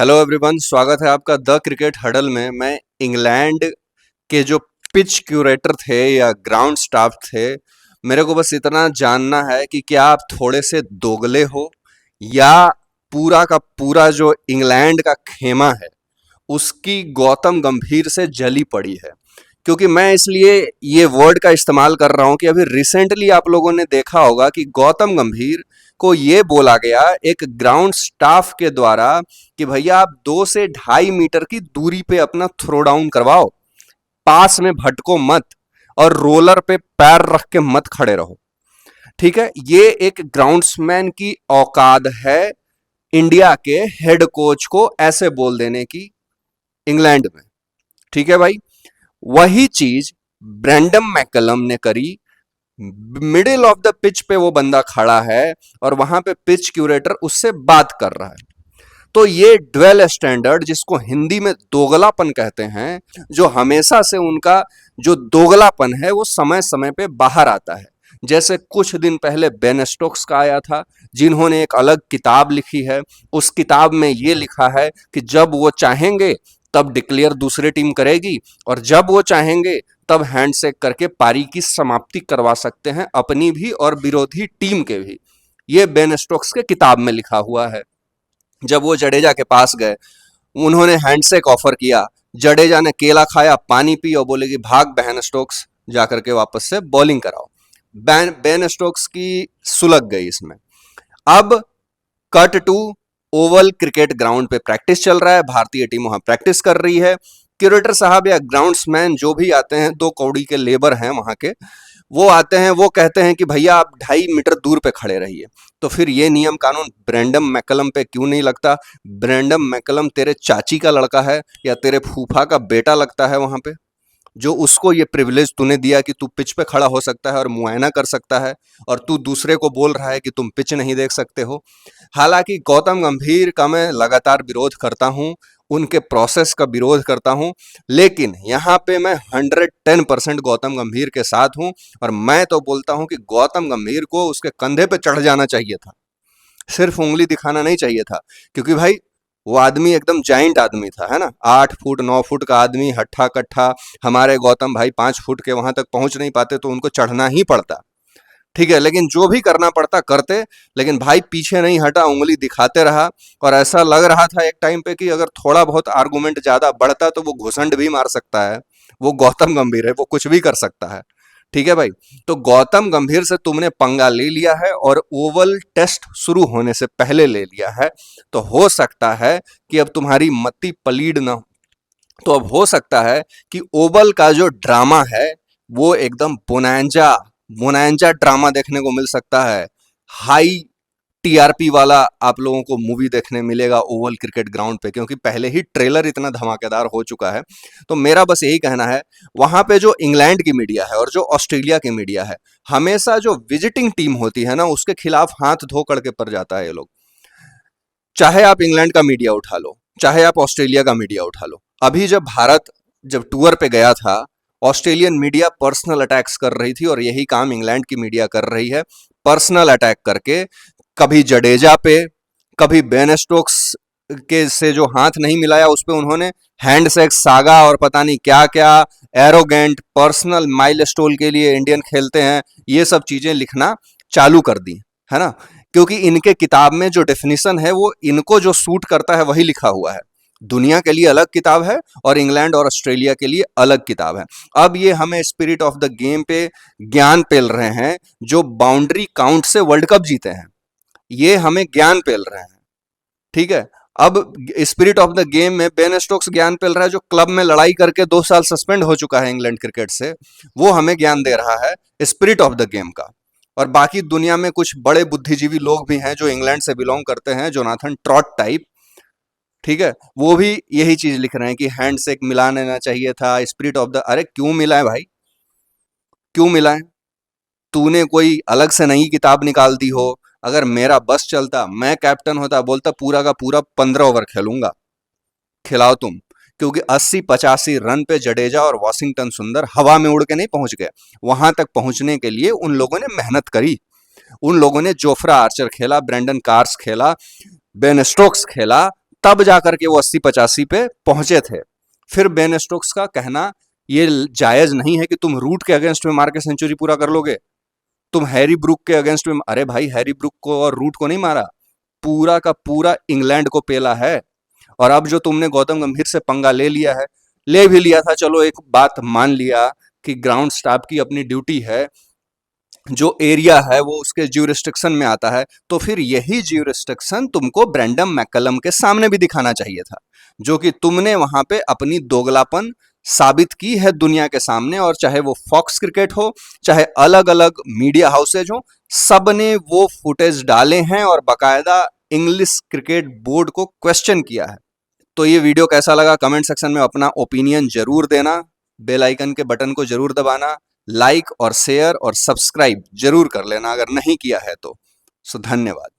Hello everyone, स्वागत है आपका द क्रिकेट हडल में। मैं इंग्लैंड के जो पिच क्यूरेटर थे या ग्राउंड स्टाफ थे, मेरे को बस इतना जानना है कि क्या आप थोड़े से दोगले हो या पूरा का पूरा जो इंग्लैंड का खेमा है उसकी गौतम गंभीर से जली पड़ी है। क्योंकि मैं इसलिए ये वर्ड का इस्तेमाल कर रहा हूं कि अभी रिसेंटली आप लोगों ने देखा होगा कि गौतम गंभीर को ये बोला गया एक ग्राउंड स्टाफ के द्वारा कि भैया आप 2 से 2.5 मीटर की दूरी पे अपना थ्रो डाउन करवाओ, पास में भटको मत और रोलर पे पैर रख के मत खड़े रहो। ठीक है, ये एक ग्राउंड्समैन की औकात है इंडिया के हेड कोच को ऐसे बोल देने की इंग्लैंड में। ठीक है भाई, वही चीज ब्रैंडम मैकलम ने करी। मिडिल ऑफ द पिच पे वो बंदा खड़ा है और वहां पे पिच क्यूरेटर उससे बात कर रहा है। तो ये ड्वेल स्टैंडर्ड, जिसको हिंदी में दोगलापन कहते हैं, जो हमेशा से उनका जो दोगलापन है वो समय समय पे बाहर आता है। जैसे कुछ दिन पहले बेन स्टोक्स का आया था, जिन्होंने एक अलग किताब लिखी है। उस किताब में ये लिखा है कि जब वो चाहेंगे तब डिक्लेयर दूसरी टीम करेगी और जब वो चाहेंगे तब हैंडशेक करके पारी की समाप्ति करवा सकते हैं, अपनी भी और विरोधी टीम के भी। ये बेन स्टोक्स के किताब में लिखा हुआ है। जब वो जडेजा के पास गए, उन्होंने हैंडशेक ऑफर किया, जडेजा ने केला खाया, पानी पी और बोले कि भाग बेन स्टोक्स, जाकर के वापस से बॉलिंग कराओ। बेन स्टोक्स की सुलग गई इसमें। अब cut to oval cricket ground पे प्रैक्टिस चल रहा है, भारतीय टीम वहां प्रैक्टिस कर रही है। क्यूरेटर साहब या ग्राउंड्समैन जो भी आते हैं, 2 कौड़ी के लेबर हैं वहां के, वो आते हैं, वो कहते हैं कि भैया आप 2.5 मीटर दूर पे खड़े रहिए। तो फिर ये नियम कानून ब्रैंडम मैकलम पे क्यों नहीं लगता? ब्रैंडम मैकलम तेरे चाची का लड़का है या तेरे फूफा का बेटा लगता है वहां पे, जो उसको ये प्रिविलेज तूने दिया कि तू पिच पे खड़ा हो सकता है और मुआयना कर सकता है, और तू दूसरे को बोल रहा है कि तुम पिच नहीं देख सकते हो। हालांकि गौतम गंभीर का मैं लगातार विरोध करता हूं, उनके प्रोसेस का विरोध करता हूं, लेकिन यहां पे मैं 110% गौतम गंभीर के साथ हूं। और मैं तो बोलता हूं कि गौतम गंभीर को उसके कंधे पे चढ़ जाना चाहिए था, सिर्फ उंगली दिखाना नहीं चाहिए था। क्योंकि भाई वो आदमी एकदम जाइंट आदमी था, है ना, 8 फुट 9 फुट का आदमी, हट्ठा कट्ठा। हमारे गौतम भाई 5 फुट के, वहां तक पहुंच नहीं पाते तो उनको चढ़ना ही पड़ता। ठीक है, लेकिन जो भी करना पड़ता करते, लेकिन भाई पीछे नहीं हटा, उंगली दिखाते रहा। और ऐसा लग रहा था एक टाइम पे कि अगर थोड़ा बहुत आर्गुमेंट ज्यादा बढ़ता तो वो घुसंड भी मार सकता है। वो गौतम गंभीर है, वो कुछ भी कर सकता है। ठीक है भाई, तो गौतम गंभीर से तुमने पंगा ले लिया है और ओवल टेस्ट शुरू होने से पहले ले लिया है। तो हो सकता है कि अब तुम्हारी मति पलीड ना हो। तो अब हो सकता है कि ओवल का जो ड्रामा है वो एकदम बोनांजा बोनांजा ड्रामा देखने को मिल सकता है। हाई टीआरपी वाला आप लोगों को मूवी देखने मिलेगा ओवल क्रिकेट ग्राउंड पे, क्योंकि पहले ही ट्रेलर इतना धमाकेदार हो चुका है। तो मेरा बस यही कहना है, वहां पे जो इंग्लैंड की मीडिया है और जो ऑस्ट्रेलिया की मीडिया है, हमेशा जो विजिटिंग टीम होती है ना, उसके खिलाफ हाथ धो करके पड़ जाता है ये लोग। चाहे आप इंग्लैंड का मीडिया उठा लो, चाहे आप ऑस्ट्रेलिया का मीडिया उठा लो। अभी जब भारत जब टूर पे गया था, ऑस्ट्रेलियन मीडिया पर्सनल अटैक्स कर रही थी और यही काम इंग्लैंड की मीडिया कर रही है, पर्सनल अटैक करके। कभी जडेजा पे, कभी बेन स्टोक्स के से जो हाथ नहीं मिलाया उस पे उन्होंने हैंडशेक सागा और पता नहीं क्या क्या, एरोगेंट, पर्सनल माइलस्टोन के लिए इंडियन खेलते हैं, ये सब चीजें लिखना चालू कर दी, है ना। क्योंकि इनके किताब में जो डेफिनेशन है वो इनको जो सूट करता है वही लिखा हुआ है। दुनिया के लिए अलग किताब है और इंग्लैंड और ऑस्ट्रेलिया के लिए अलग किताब है। अब ये हमें स्पिरिट ऑफ द गेम पे ज्ञान पेल रहे हैं, जो बाउंड्री काउंट से वर्ल्ड कप जीते हैं, ये हमें ज्ञान पेल रहे हैं। ठीक है, अब स्पिरिट ऑफ द गेम में बेन स्टोक्स ज्ञान पेल रहा है, जो क्लब में लड़ाई करके 2 साल सस्पेंड हो चुका है इंग्लैंड क्रिकेट से, वो हमें ज्ञान दे रहा है स्पिरिट ऑफ द गेम का। और बाकी दुनिया में कुछ बड़े बुद्धिजीवी लोग भी हैं जो इंग्लैंड से बिलोंग करते हैं, जोनाथन ट्रॉट टाइप। ठीक है, वो भी यही चीज लिख रहे हैं कि हैंडशेक मिला लेना चाहिए था, स्पिरिट ऑफ द। अरे क्यों मिला है भाई, क्यों मिला है? तूने कोई अलग से नई किताब निकाल दी हो? अगर मेरा बस चलता, मैं कैप्टन होता, बोलता पूरा का पूरा 15 ओवर खेलूंगा, खिलाओ तुम। क्योंकि 80-85 रन पे जडेजा और वॉशिंगटन सुंदर हवा में उड़ के नहीं पहुंच गए। वहां तक पहुंचने के लिए उन लोगों ने मेहनत करी। उन लोगों ने जोफ्रा आर्चर खेला, ब्रेंडन कार्स खेला, बेन स्टोक्स खेला, तब जाकर के वो 80-85 पे पहुंचे थे। फिर बेन स्टोक्स का कहना ये जायज नहीं है कि तुम रूट के अगेंस्ट में मार के सेंचुरी पूरा कर लोगे, तुम हैरी ब्रूक के अगेंस्ट में। अरे भाई, हैरी ब्रूक को और रूट को नहीं मारा, पूरा का पूरा इंग्लैंड को पेला है। और अब जो तुमने गौतम गंभीर से पंगा ले लिया है, ले भी लिया था, चलो एक बात मान लिया कि ग्राउंड स्टाफ की अपनी ड्यूटी है, जो एरिया है वो उसके ज्यूरिस्डिक्शन में आता है, तो फिर यही ज्यूरिस्डिक्शन तुमको ब्रैंडम मैकलम के सामने भी दिखाना चाहिए था, जो कि तुमने वहां पे अपनी दोगलापन साबित की है दुनिया के सामने। और चाहे वो फॉक्स क्रिकेट हो, चाहे अलग अलग मीडिया हाउसेज हो, सब ने वो फुटेज डाले हैं और बकायदा इंग्लिश क्रिकेट बोर्ड को क्वेश्चन किया है। तो ये वीडियो कैसा लगा कमेंट सेक्शन में अपना ओपिनियन जरूर देना, बेल आइकन के बटन को जरूर दबाना, लाइक और शेयर और सब्सक्राइब जरूर कर लेना अगर नहीं किया है तो। सो धन्यवाद।